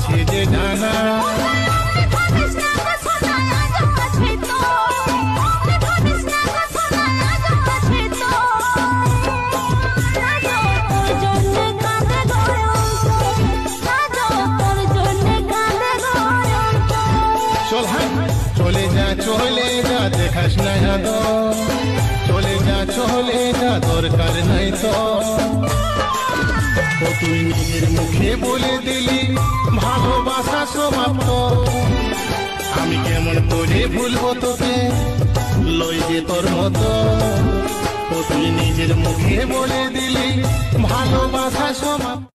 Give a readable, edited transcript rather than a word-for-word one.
আছে যে জানা চলে যা দেখাস না চলে যা দরকার নাই তো তুই নিজের মুখে বলে দিলি ভালোবাসা সমাপ্ত আমি কেমন করে ভুলবো তোকে লই যে তোর মতো তুই নিজের মুখে বলে দিলি ভালোবাসা সমাপ্ত।